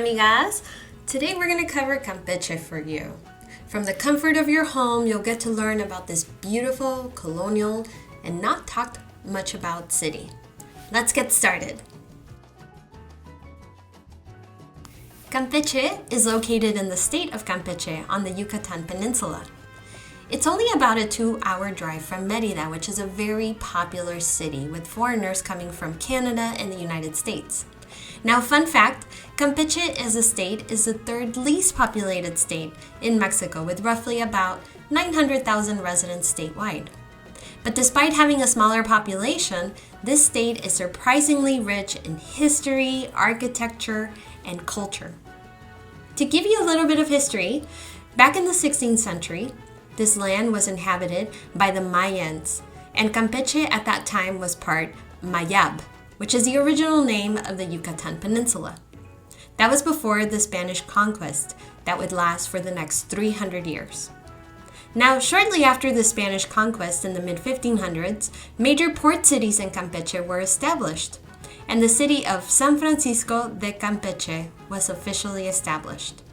amigas! Today we're going to cover Campeche for you. From the comfort of your home, you'll get to learn about this beautiful, colonial, and not talked much about city. Let's get started. Campeche is located in the state of Campeche on the Yucatan Peninsula. It's only about a 2-hour drive from Mérida, which is a very popular city with foreigners coming from Canada and the United States. Now, fun fact, Campeche as a state is the third least populated state in Mexico with roughly about 900,000 residents statewide. But despite having a smaller population, this state is surprisingly rich in history, architecture, and culture. To give you a little bit of history, back in the 16th century, this land was inhabited by the Mayans, and Campeche at that time was part Mayab, which is the original name of the Yucatan Peninsula. That was before the Spanish conquest that would last for the next 300 years. Now, shortly after the Spanish conquest in the mid-1500s, major port cities in Campeche were established, and the city of San Francisco de Campeche was officially established.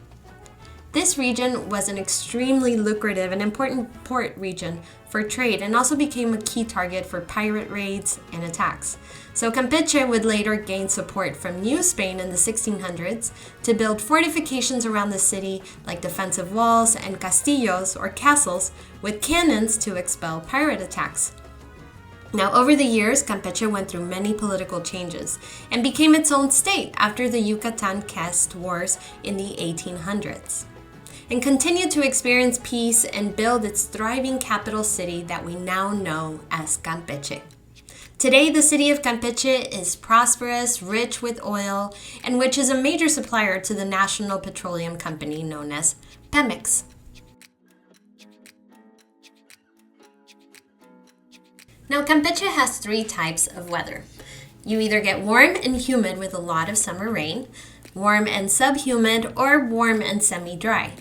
This region was an extremely lucrative and important port region for trade and also became a key target for pirate raids and attacks. So Campeche would later gain support from New Spain in the 1600s to build fortifications around the city like defensive walls and castillos or castles with cannons to expel pirate attacks. Now, over the years, Campeche went through many political changes and became its own state after the Yucatan Caste Wars in the 1800s. And continued to experience peace and build its thriving capital city that we now know as Campeche. Today, the city of Campeche is prosperous, rich with oil, and which is a major supplier to the national petroleum company known as Pemex. Now, Campeche has 3 types of weather. You either get warm and humid with a lot of summer rain, warm and subhumid, or warm and semi-dry.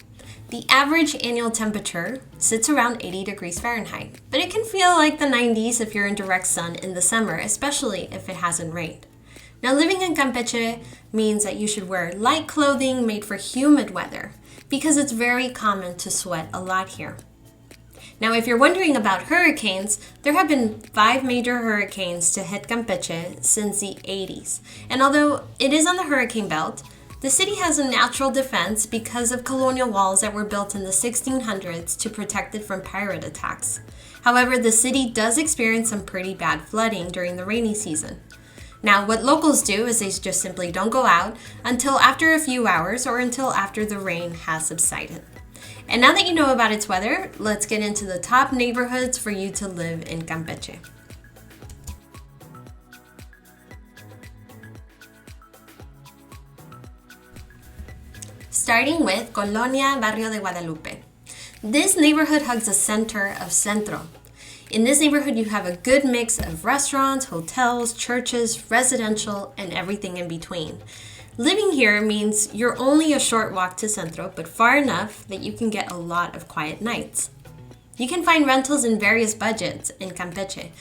The average annual temperature sits around 80 degrees Fahrenheit, but it can feel like the 90s if you're in direct sun in the summer, especially if it hasn't rained. Now, living in Campeche means that you should wear light clothing made for humid weather because it's very common to sweat a lot here. Now, if you're wondering about hurricanes, there have been 5 major hurricanes to hit Campeche since the 80s. And although it is on the hurricane belt, the city has a natural defense because of colonial walls that were built in the 1600s to protect it from pirate attacks. However, the city does experience some pretty bad flooding during the rainy season. Now, what locals do is they just simply don't go out until after a few hours or until after the rain has subsided. And now that you know about its weather, let's get into the top neighborhoods for you to live in Campeche. Starting with Colonia Barrio de Guadalupe. This neighborhood hugs the center of Centro. In this neighborhood, you have a good mix of restaurants, hotels, churches, residential, and everything in between. Living here means you're only a short walk to Centro, but far enough that you can get a lot of quiet nights. You can find rentals in various budgets in Campeche.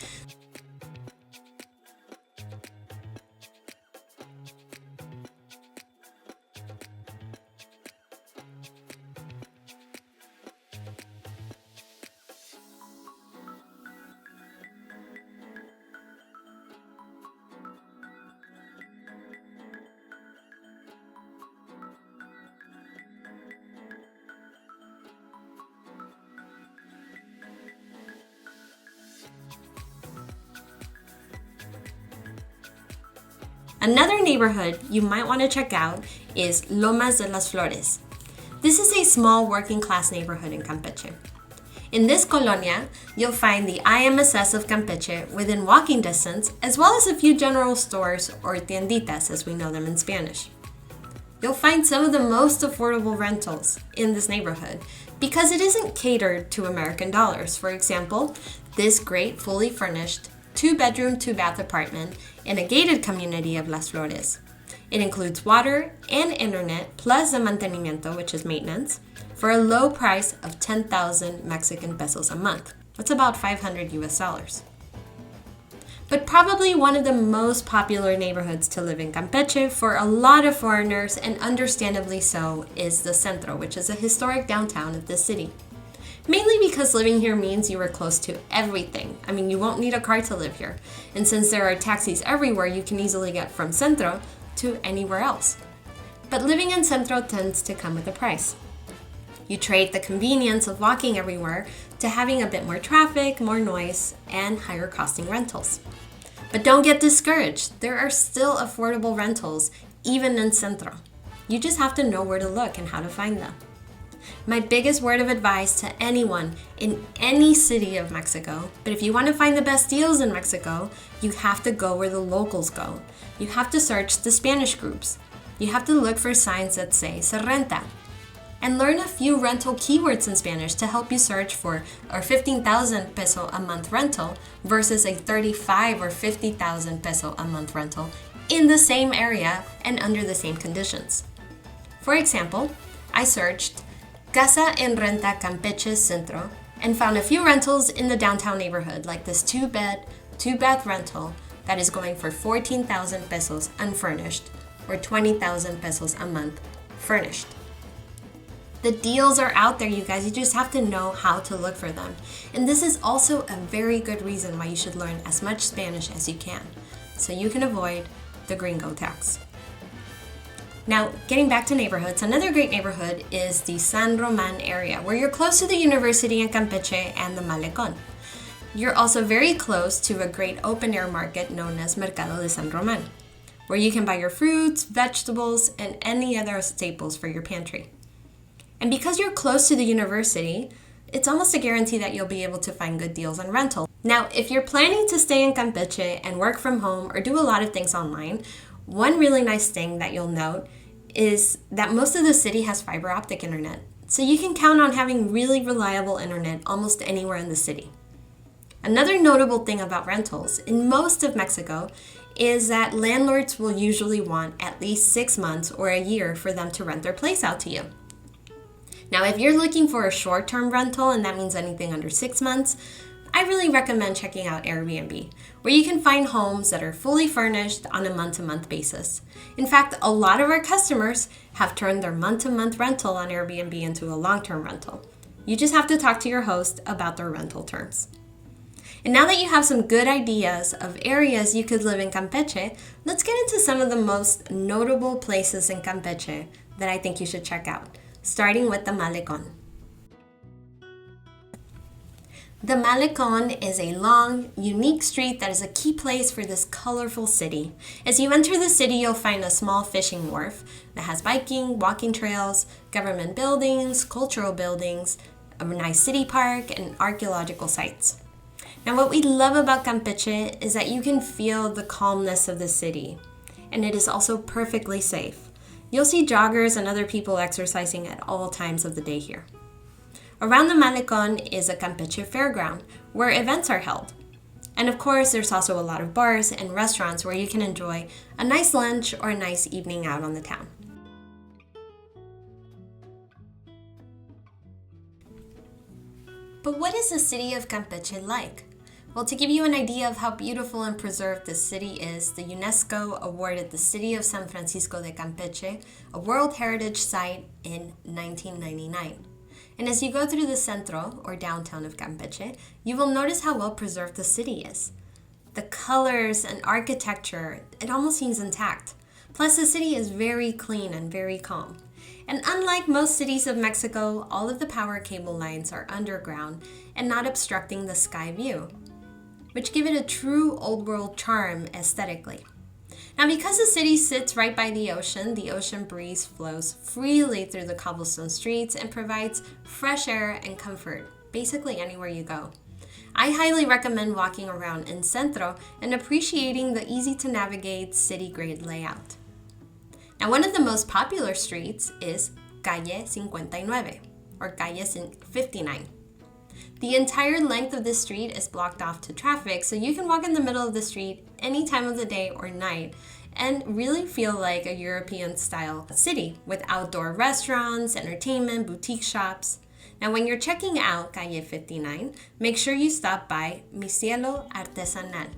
Another neighborhood you might want to check out is Lomas de las Flores. This is a small working class neighborhood in Campeche. In this colonia, you'll find the IMSS of Campeche within walking distance, as well as a few general stores or tienditas as we know them in Spanish. You'll find some of the most affordable rentals in this neighborhood because it isn't catered to American dollars. For example, this great fully furnished 2-bedroom, 2-bath apartment in a gated community of Las Flores. It includes water and internet plus the mantenimiento, which is maintenance, for a low price of 10,000 Mexican pesos a month. That's about $500 US. But probably one of the most popular neighborhoods to live in Campeche for a lot of foreigners, and understandably so, is the Centro, which is a historic downtown of the city. Mainly because living here means you are close to everything. I mean, you won't need a car to live here. And since there are taxis everywhere, you can easily get from Centro to anywhere else. But living in Centro tends to come with a price. You trade the convenience of walking everywhere to having a bit more traffic, more noise, and higher costing rentals. But don't get discouraged. There are still affordable rentals, even in Centro. You just have to know where to look and how to find them. My biggest word of advice to anyone in any city of Mexico, but if you want to find the best deals in Mexico, you have to go where the locals go. You have to search the Spanish groups. You have to look for signs that say "se renta," and learn a few rental keywords in Spanish to help you search for a 15,000 peso a month rental versus a 35 or 50,000 peso a month rental in the same area and under the same conditions. For example, I searched Casa en Renta Campeche Centro and found a few rentals in the downtown neighborhood, like this 2-bed, 2-bath rental that is going for 14,000 pesos unfurnished or 20,000 pesos a month furnished. The deals are out there, you guys. You just have to know how to look for them. And this is also a very good reason why you should learn as much Spanish as you can, so you can avoid the gringo tax. Now, getting back to neighborhoods, another great neighborhood is the San Roman area, where you're close to the university in Campeche and the Malecon. You're also very close to a great open-air market known as Mercado de San Roman, where you can buy your fruits, vegetables, and any other staples for your pantry. And because you're close to the university, it's almost a guarantee that you'll be able to find good deals on rental. Now, if you're planning to stay in Campeche and work from home or do a lot of things online, one really nice thing that you'll note is that most of the city has fiber optic internet. So you can count on having really reliable internet almost anywhere in the city. Another notable thing about rentals in most of Mexico is that landlords will usually want at least 6 months or a year for them to rent their place out to you. Now, if you're looking for a short-term rental, and that means anything under 6 months, I really recommend checking out Airbnb, where you can find homes that are fully furnished on a month-to-month basis. In fact, a lot of our customers have turned their month-to-month rental on Airbnb into a long-term rental. You just have to talk to your host about their rental terms. And now that you have some good ideas of areas you could live in Campeche, let's get into some of the most notable places in Campeche that I think you should check out, starting with the Malecon. The Malecon is a long, unique street that is a key place for this colorful city. As you enter the city, you'll find a small fishing wharf that has biking, walking trails, government buildings, cultural buildings, a nice city park, and archaeological sites. Now, what we love about Campeche is that you can feel the calmness of the city, and it is also perfectly safe. You'll see joggers and other people exercising at all times of the day here. Around the Malecon is a Campeche fairground where events are held. And of course, there's also a lot of bars and restaurants where you can enjoy a nice lunch or a nice evening out on the town. But what is the city of Campeche like? Well, to give you an idea of how beautiful and preserved this city is, the UNESCO awarded the city of San Francisco de Campeche a World Heritage Site in 1999. And as you go through the centro, or downtown of Campeche, you will notice how well preserved the city is. The colors and architecture, it almost seems intact. Plus, the city is very clean and very calm. And unlike most cities of Mexico, all of the power cable lines are underground and not obstructing the sky view, which give it a true old world charm aesthetically. Now, because the city sits right by the ocean breeze flows freely through the cobblestone streets and provides fresh air and comfort basically anywhere you go. I highly recommend walking around in Centro and appreciating the easy-to-navigate city-grade layout. Now, one of the most popular streets is Calle 59, or Calle 59. The entire length of this street is blocked off to traffic, so you can walk in the middle of the street any time of the day or night and really feel like a European-style city with outdoor restaurants, entertainment, boutique shops. Now, when you're checking out Calle 59, make sure you stop by Mi Cielo Artesanal.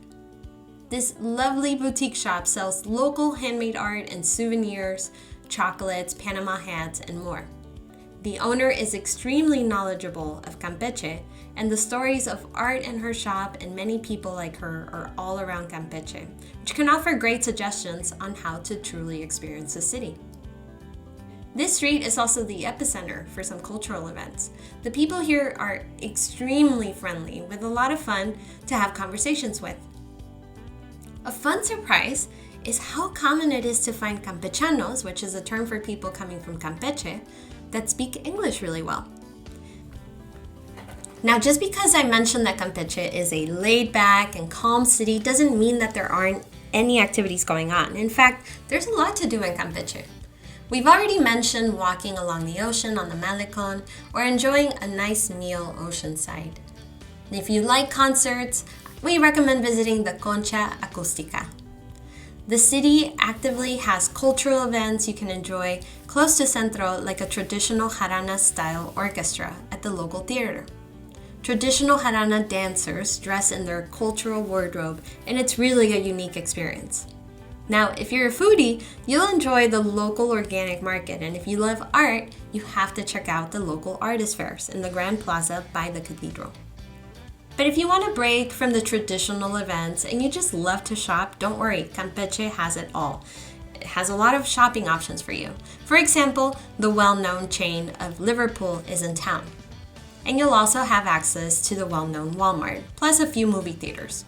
This lovely boutique shop sells local handmade art and souvenirs, chocolates, Panama hats, and more. The owner is extremely knowledgeable of Campeche, and the stories of art in her shop and many people like her are all around Campeche, which can offer great suggestions on how to truly experience the city. This street is also the epicenter for some cultural events. The people here are extremely friendly, with a lot of fun to have conversations with. A fun surprise is how common it is to find Campechanos, which is a term for people coming from Campeche, that speak English really well. Now, just because I mentioned that Campeche is a laid-back and calm city doesn't mean that there aren't any activities going on. In fact, there's a lot to do in Campeche. We've already mentioned walking along the ocean on the Malecon or enjoying a nice meal oceanside. If you like concerts, we recommend visiting the Concha Acústica. The city actively has cultural events you can enjoy close to Centro, like a traditional jarana-style orchestra at the local theater. Traditional jarana dancers dress in their cultural wardrobe, and it's really a unique experience. Now, if you're a foodie, you'll enjoy the local organic market, and if you love art, you have to check out the local artist fairs in the Grand Plaza by the cathedral. But if you want a break from the traditional events and you just love to shop, don't worry, Campeche has it all. It has a lot of shopping options for you. For example, the well-known chain of Liverpool is in town. And you'll also have access to the well-known Walmart, plus a few movie theaters.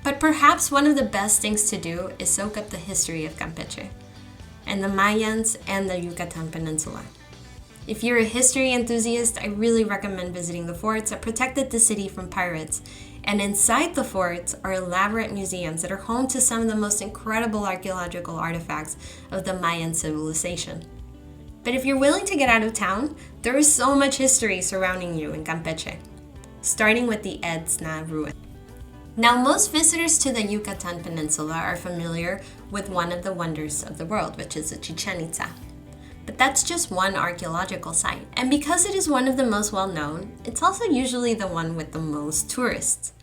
But perhaps one of the best things to do is soak up the history of Campeche and the Mayans and the Yucatan Peninsula. If you're a history enthusiast, I really recommend visiting the forts that protected the city from pirates. And inside the forts are elaborate museums that are home to some of the most incredible archaeological artifacts of the Mayan civilization. But if you're willing to get out of town, there is so much history surrounding you in Campeche, starting with the Edza ruins. Now, most visitors to the Yucatan Peninsula are familiar with one of the wonders of the world, which is the Chichen Itza. But that's just one archaeological site, and because it is one of the most well-known, it's also usually the one with the most tourists.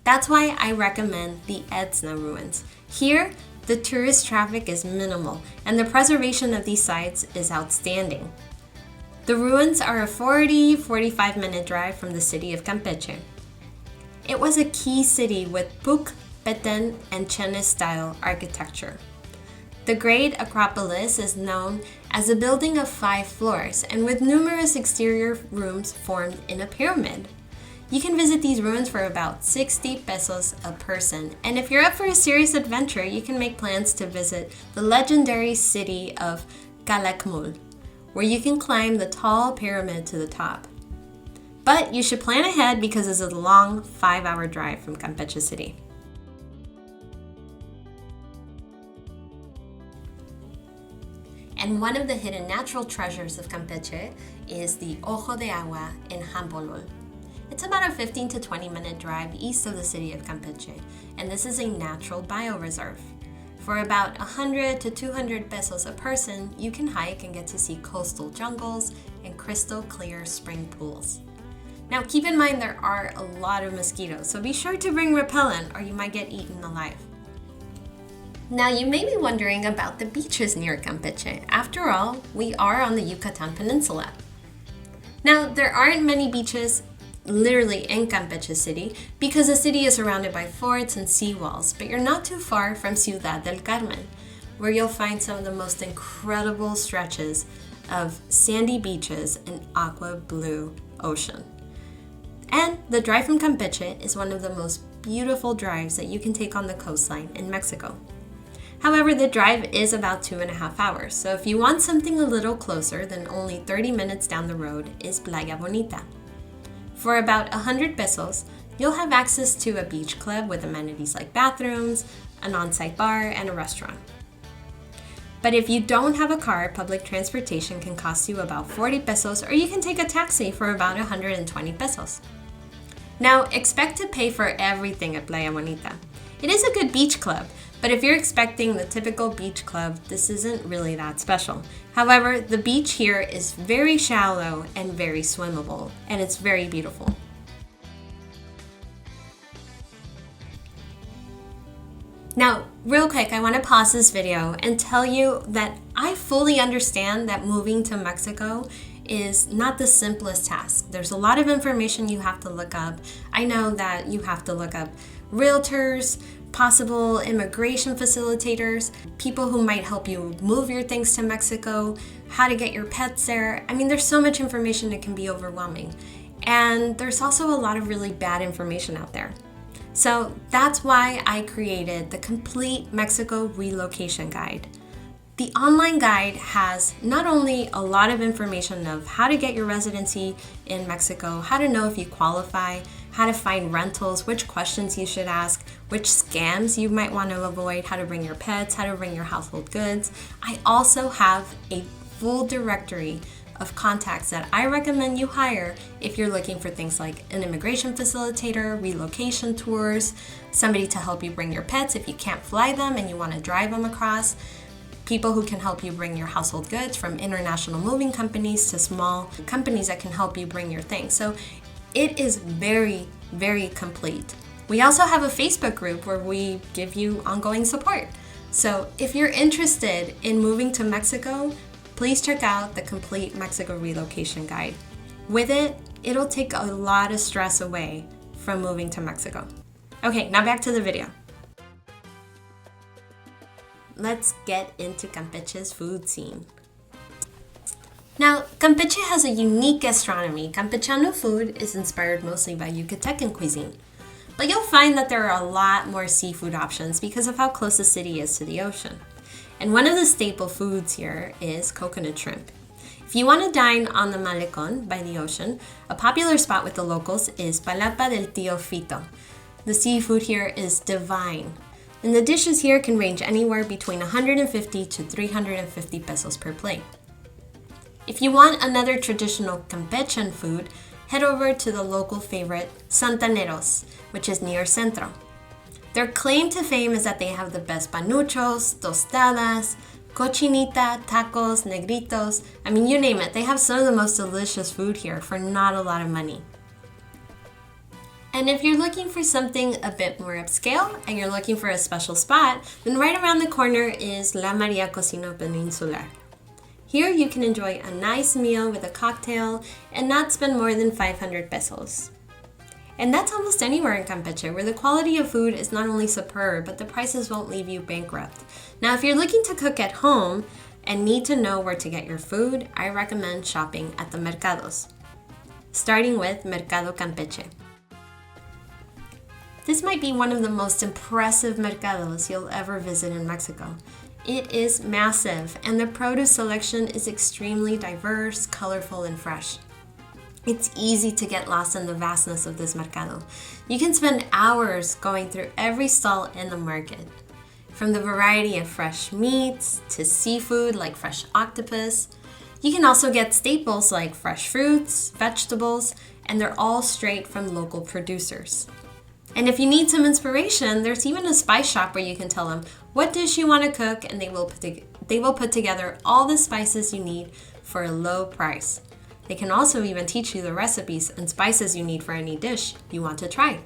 That's why I recommend the Edza ruins. Here, the tourist traffic is minimal, and the preservation of these sites is outstanding. The ruins are a 45 minute drive from the city of Campeche. It was a key city with Puc, Petén, and Chene-style architecture. The Great Acropolis is known as a building of 5 floors and with numerous exterior rooms formed in a pyramid. You can visit these ruins for about 60 pesos a person, and if you're up for a serious adventure, you can make plans to visit the legendary city of Calakmul, where you can climb the tall pyramid to the top. But you should plan ahead because it's a long 5-hour drive from Campeche City. And one of the hidden natural treasures of Campeche is the Ojo de Agua in Jampolol. It's about a 15 to 20 minute drive east of the city of Campeche, and this is a natural bioreserve. For about 100 to 200 pesos a person, you can hike and get to see coastal jungles and crystal clear spring pools. Now keep in mind there are a lot of mosquitoes, so be sure to bring repellent or you might get eaten alive. Now you may be wondering about the beaches near Campeche. After all, we are on the Yucatan Peninsula. Now there aren't many beaches literally in Campeche City because the city is surrounded by forts and seawalls, but you're not too far from Ciudad del Carmen, where you'll find some of the most incredible stretches of sandy beaches and aqua blue ocean. And the drive from Campeche is one of the most beautiful drives that you can take on the coastline in Mexico. However, the drive is about 2.5 hours, so if you want something a little closer than only 30 minutes down the road is Playa Bonita. For about 100 pesos, you'll have access to a beach club with amenities like bathrooms, an on-site bar, and a restaurant. But if you don't have a car, public transportation can cost you about 40 pesos, or you can take a taxi for about 120 pesos. Now, expect to pay for everything at Playa Bonita. It is a good beach club, but if you're expecting the typical beach club, this isn't really that special. However, the beach here is very shallow and very swimmable, and it's very beautiful. Now, real quick, I want to pause this video and tell you that I fully understand that moving to Mexico is not the simplest task. There's a lot of information you have to look up. I know that you have to look up realtors, possible immigration facilitators, people who might help you move your things to Mexico, how to get your pets there. I mean, there's so much information it can be overwhelming. And there's also a lot of really bad information out there. So that's why I created the Complete Mexico Relocation Guide. The online guide has not only a lot of information of how to get your residency in Mexico, how to know if you qualify, how to find rentals, which questions you should ask, which scams you might want to avoid, how to bring your pets, how to bring your household goods. I also have a full directory of contacts that I recommend you hire if you're looking for things like an immigration facilitator, relocation tours, somebody to help you bring your pets if you can't fly them and you want to drive them across, people who can help you bring your household goods, from international moving companies to small companies that can help you bring your things. So it is very, very complete. We also have a Facebook group where we give you ongoing support. So if you're interested in moving to Mexico, please check out the Complete Mexico Relocation Guide. With it, it'll take a lot of stress away from moving to Mexico. Okay, now back to the video. Let's get into Campeche's food scene. Now, Campeche has a unique gastronomy. Campechano food is inspired mostly by Yucatecan cuisine. But you'll find that there are a lot more seafood options because of how close the city is to the ocean. And one of the staple foods here is coconut shrimp. If you want to dine on the Malecon by the ocean, a popular spot with the locals is Palapa del Tío Fito. The seafood here is divine. And the dishes here can range anywhere between 150 to 350 pesos per plate. If you want another traditional Campechen food, head over to the local favorite, Santaneros, which is near Centro. Their claim to fame is that they have the best panuchos, tostadas, cochinita, tacos, negritos. I mean, you name it. They have some of the most delicious food here for not a lot of money. And if you're looking for something a bit more upscale and you're looking for a special spot, then right around the corner is La Maria Cocina Peninsular. Here you can enjoy a nice meal with a cocktail and not spend more than 500 pesos. And that's almost anywhere in Campeche, where the quality of food is not only superb, but the prices won't leave you bankrupt. Now, if you're looking to cook at home and need to know where to get your food, I recommend shopping at the mercados, starting with Mercado Campeche. This might be one of the most impressive mercados you'll ever visit in Mexico. It is massive, and the produce selection is extremely diverse, colorful, and fresh. It's easy to get lost in the vastness of this mercado. You can spend hours going through every stall in the market. From the variety of fresh meats to seafood like fresh octopus. You can also get staples like fresh fruits, vegetables, and they're all straight from local producers. And if you need some inspiration, there's even a spice shop where you can tell them what dish you want to cook, and they will put together all the spices you need for a low price. They can also even teach you the recipes and spices you need for any dish you want to try.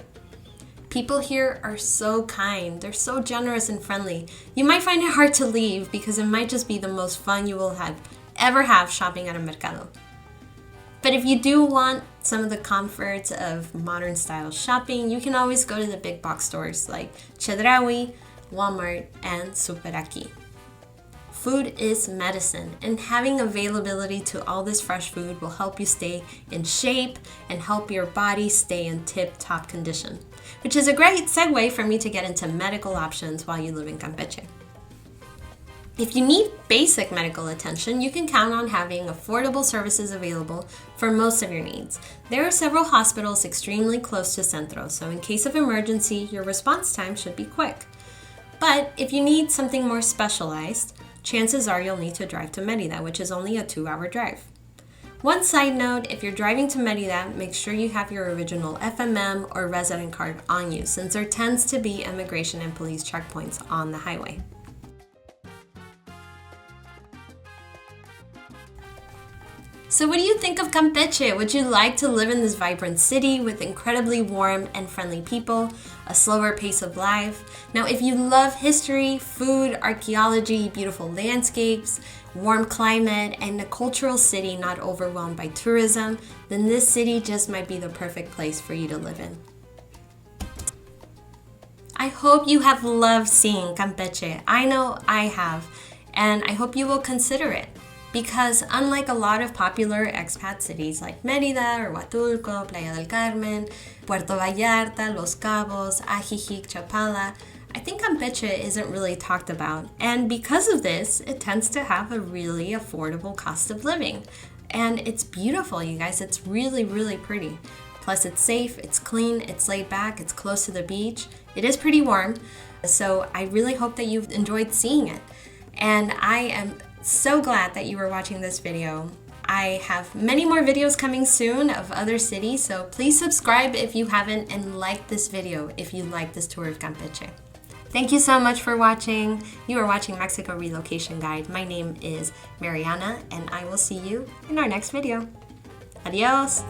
People here are so kind. They're so generous and friendly. You might find it hard to leave because it might just be the most fun you will ever have shopping at a mercado. But if you do want some of the comforts of modern style shopping, you can always go to the big box stores like Chedraui, Walmart, and Superaki. Food is medicine, and having availability to all this fresh food will help you stay in shape and help your body stay in tip-top condition, which is a great segue for me to get into medical options while you live in Campeche. If you need basic medical attention, you can count on having affordable services available for most of your needs. There are several hospitals extremely close to Centro, so in case of emergency, your response time should be quick. But if you need something more specialized, chances are you'll need to drive to Merida, which is only a 2-hour drive. One side note, if you're driving to Merida, make sure you have your original FMM or resident card on you, since there tends to be immigration and police checkpoints on the highway. So what do you think of Campeche? Would you like to live in this vibrant city with incredibly warm and friendly people, a slower pace of life? Now, if you love history, food, archaeology, beautiful landscapes, warm climate, and a cultural city not overwhelmed by tourism, then this city just might be the perfect place for you to live in. I hope you have loved seeing Campeche. I know I have, and I hope you will consider it. Because unlike a lot of popular expat cities like Mérida or Huatulco, Playa del Carmen, Puerto Vallarta, Los Cabos, Ajijic, Chapala, I think Campeche isn't really talked about. And because of this, it tends to have a really affordable cost of living. And it's beautiful, you guys. It's really, really pretty. Plus it's safe, it's clean, it's laid back, it's close to the beach. It is pretty warm. So I really hope that you've enjoyed seeing it. And I am so glad that you were watching this video. I have many more videos coming soon of other cities, so please subscribe if you haven't and like this video if you like this tour of Campeche. Thank you so much for watching. You are watching Mexico Relocation Guide. My name is Mariana, and I will see you in our next video. Adios!